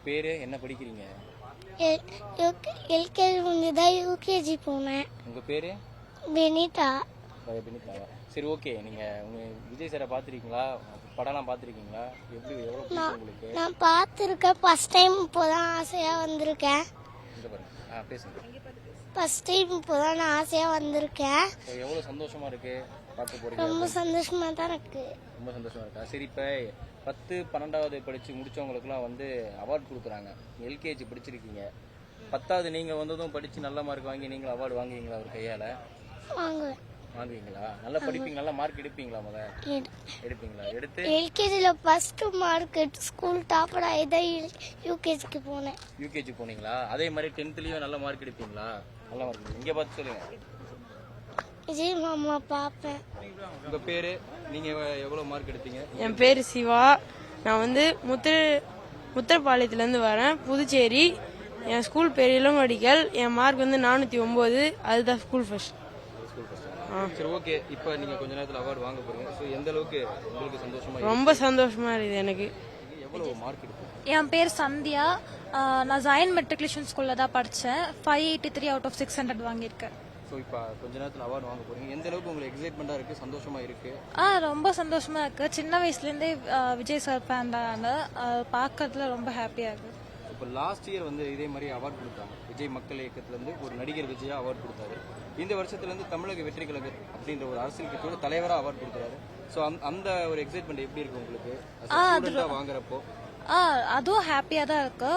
பேரு என்ன படிக்கிறீங்க? எல்கேஜி முடிஞ்சுதான் யூகேஜி போனேன். உங்க பேரு? பெனிதா. பெனிதாவா? சரி, ஓகே. நீங்க உங்க விஜய் சாரை பார்த்துருக்கீங்களா? படம்லாம் பார்த்துருக்கீங்களா? எவ்வளோ பிடிக்கும் உங்களுக்கு? நான் பார்த்துருக்கேன். ஃபர்ஸ்ட் டைம் இப்போதான் ஆசையா வந்திருக்கேன். இங்க பாருங்க, பேசுங்க. ஃபர்ஸ்ட் டைம் இப்போதான் நான் ஆசையா வந்திருக்கேன். எவ்வளோ சந்தோஷமா இருக்கு பார்க்க போறீங்க? ரொம்ப சந்தோஷமா தான் இருக்கு. ரொம்ப சந்தோஷமா இருக்கா? சரி, இப்போ 10, 12வது படிச்சு முடிச்சவங்களுக்குலாம் வந்து அவார்டு கொடுக்குறாங்க. எல்கேஜி படிச்சிருக்கீங்க, 10வது நீங்க வந்ததும் படிச்சு நல்ல மார்க் வாங்கி நீங்களும் அவார்டு வாங்குவீங்களா அவர் கையால? வாங்குவீங்களா? நல்லா படிப்பீங்க, நல்லா மார்க் எடுப்பீங்களா? எடுப்பீங்களா? எடுத்து எல்கேஜில ஃபர்ஸ்ட் மார்க் எடுத்து ஸ்கூல் டாப்பர் ஆயிதான் யூகேஜிக்கு போனேன். யூகேஜி போனீங்களா? அதே மாதிரி 10th நல்ல மார்க் எடுப்பீங்களா? நல்ல மார்க். இங்க பார்த்து சொல்லுங்க. விஜய் மாமா பாப்பேன். உங்க பேரு? நீங்க எவ்வளவு மார்க் எடுத்தீங்க? என் பேரு சிவா. நான் வந்து முத்திரப்பாளையத்துல இருந்து வரேன், புதுச்சேரி. என் ஸ்கூல் பேர் இளமடிக்கல். என் மார்க் வந்து 409. அதுதான் ஸ்கூல் ஃபர்ஸ்ட். சரி, ஓகே. இப்போ நீங்க கொஞ்ச நேரத்துல அவார்டு வாங்க போறீங்க. சோ எந்த அளவுக்கு உங்களுக்கு சந்தோஷமா? ரொம்ப சந்தோஷமா இருக்குது எனக்கு. எவ்வளவு மார்க் எடுத்தீங்க? என் பேர் சந்தியா. நான் ஜாயின் மெட்ரிகுலேஷன் ஸ்கூல்ல தான் படித்தேன். 583 out of 600 வாங்கியிருக்கேன். ஸோ இப்போ கொஞ்ச நேரத்தில் அவார்டு வாங்க போறீங்க. எந்த அளவுக்கு உங்களுக்கு எக்ஸைட்மெண்ட்டாக இருக்குது, சந்தோஷமா இருக்கு? ரொம்ப சந்தோஷமா இருக்கு. சின்ன வயசுலேருந்தே விஜய் சார் ஃபேன் தான். பார்க்கறதுல ரொம்ப ஹாப்பியாக இருக்கு. இப்போ லாஸ்ட் இயர் வந்து இதே மாதிரி அவார்டு கொடுத்தாங்க. விஜய் மக்கள் இயக்கத்திலேருந்து ஒரு நடிகர் விஜயா அவார்டு கொடுத்தாரு. இந்த வருஷத்துலேருந்து தமிழக வெற்றி கழகம் அப்படின்ற ஒரு அரசியல் கட்சியோட தலைவராக அவார்டு கொடுக்குறாரு. ஸோ அந்த ஒரு எக்ஸைட்மெண்ட் எப்படி இருக்கு உங்களுக்கு வாங்குறப்போ? அதுவும் ஹாப்பியாக தான் இருக்கு.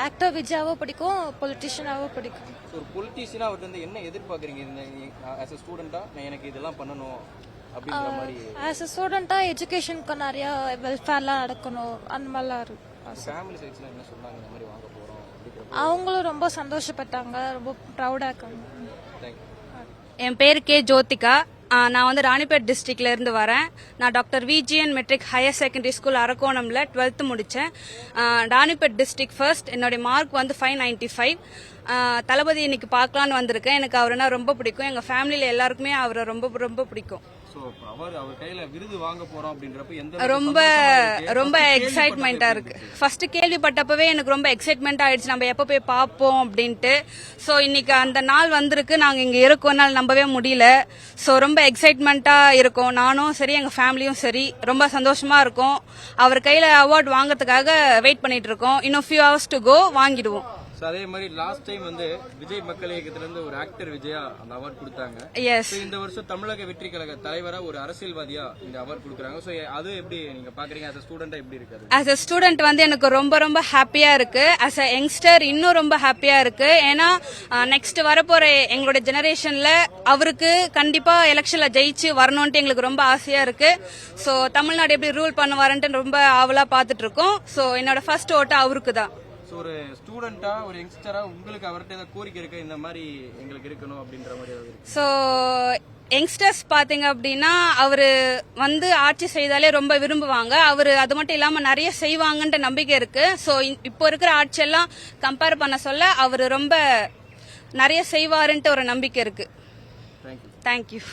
ஆக்டர் விஜயாவோ பிடிக்கும், பொலிட்டிஷியனாவோ பிடிக்கும். ஒரு பொலிட்டிஷியனா அவர்கிட்ட வந்து என்ன எதிர்பார்க்குறீங்க? ஆஸ் அ ஸ்டூடெண்டா நான் எனக்கு இதெல்லாம் பண்ணணும் அப்படின்ற மாதிரி. ஆஸ் அ ஸ்டூடெண்டா எஜுகேஷனுக்கு நிறைய வெல்ஃபேர்லாம் நடக்கணும், அந்த மாதிரிலாம் இருக்கு. ஃபேமிலி சைட்ஸ்ல என்ன சொன்னாங்க இந்த மாதிரி வாங்க போறோம்? அவங்களும் ரொம்ப சந்தோஷப்பட்டாங்க, ரொம்ப ப்ரௌடா இருக்காங்க. தேங்க்யூ. என் பேர் கே ஜோதிகா. நான் வந்து ராணிப்பேட் டிஸ்ட்ரிக்ட்ல இருந்து வரேன். நான் doctor VGN matric higher secondary school அரக்கோணம்ல 12th முடித்தேன். Ranipet district first. என்னுடைய மார்க் வந்து 595. தளபதி இன்னைக்கு பார்க்கலான்னு வந்திருக்கேன். எனக்கு அவருனா ரொம்ப பிடிக்கும். எங்கள் ஃபேமிலியில் எல்லாருக்குமே அவரை ரொம்ப ரொம்ப பிடிக்கும். ரொம்ப எக்ஸைட்மெண்டா இருக்கு. ஃபர்ஸ்ட் கேள்விப்பட்டப்பவே எனக்கு ரொம்ப எக்ஸைட்மெண்ட் ஆயிடுச்சு, நம்ம எப்ப போய் பார்ப்போம் அப்படின்ட்டு. ஸோ இன்னைக்கு அந்த நாள் வந்திருக்கு, நாங்க இங்க இருக்கோம்னால நம்பவே முடியல. ஸோ ரொம்ப எக்ஸைட்மெண்டா இருக்கும். நானும் சரி, எங்க ஃபேமிலியும் சரி, ரொம்ப சந்தோஷமா இருக்கும். அவர் கையில அவார்டு வாங்கறதுக்காக வெயிட் பண்ணிட்டு இருக்கோம். இன்னும் ஃபியூ ஹவர்ஸ் டு கோ, வாங்கிடுவோம். அதே மாதிரி லாஸ்ட் டைம் வந்து விஜய் மக்கள் இயக்கத்துல இருந்து ஒரு ஆக்டர் விஜயா அந்த அவார்ட் கொடுத்தாங்க. எஸ். இந்த வருஷம் தமிழக வெற்றி கழக தலைவரா ஒரு அரசியல்வாதியா இந்த அவார்ட் கொடுக்குறாங்க. சோ அது எப்படி நீங்க பாக்குறீங்க? as a ஸ்டூடெண்டா எப்படி இருக்கு? as a ஸ்டூடெண்ட் வந்து எனக்கு ரொம்ப ரொம்ப ஹாப்பியா இருக்கு. as a யங்ஸ்டர் இன்னும் ரொம்ப ஹாப்பியா இருக்கு. ஏன்னா நெக்ஸ்ட் வரப்போற எங்களோட ஜெனரேஷன்ல அவருக்கு கண்டிப்பா எலெக்ஷன்ல ஜெயிச்சு வரணும்ட்டு எங்களுக்கு ரொம்ப ஆசையா இருக்கு. சோ தமிழ்நாடு எப்படி ரூல் பண்ணுவாருன்ட்டு ரொம்ப ஆவலா பாத்துட்டு இருக்கோம். சோ என்னோட ஃபர்ஸ்ட் ஓட்டு அவருக்கு தான். ஒரு ஸ்டூடெண்டா, ஒரு யங்ஸ்டரா உங்களுக்கு அவர்கிட்ட ஏதாவது கோரிக்கை இருக்கு, இந்த மாதிரி எங்களுக்கு இருக்கணும் அப்படின்ற மாதிரி ஏதாவது? ஸோ யங்ஸ்டர்ஸ் பாத்தீங்க அப்படின்னா அவரு வந்து ஆட்சி செய்தாலே ரொம்ப விரும்புவாங்க. அவரு அது மட்டும் இல்லாம நிறைய செய்வாங்கன்ற நம்பிக்கை இருக்கு. ஸோ இப்போ இருக்கிற ஆட்சியெல்லாம் கம்பேர் பண்ண சொல்ல அவரு ரொம்ப நிறைய செய்வாருன்ட்டு ஒரு நம்பிக்கை இருக்கு. தேங்க்யூ.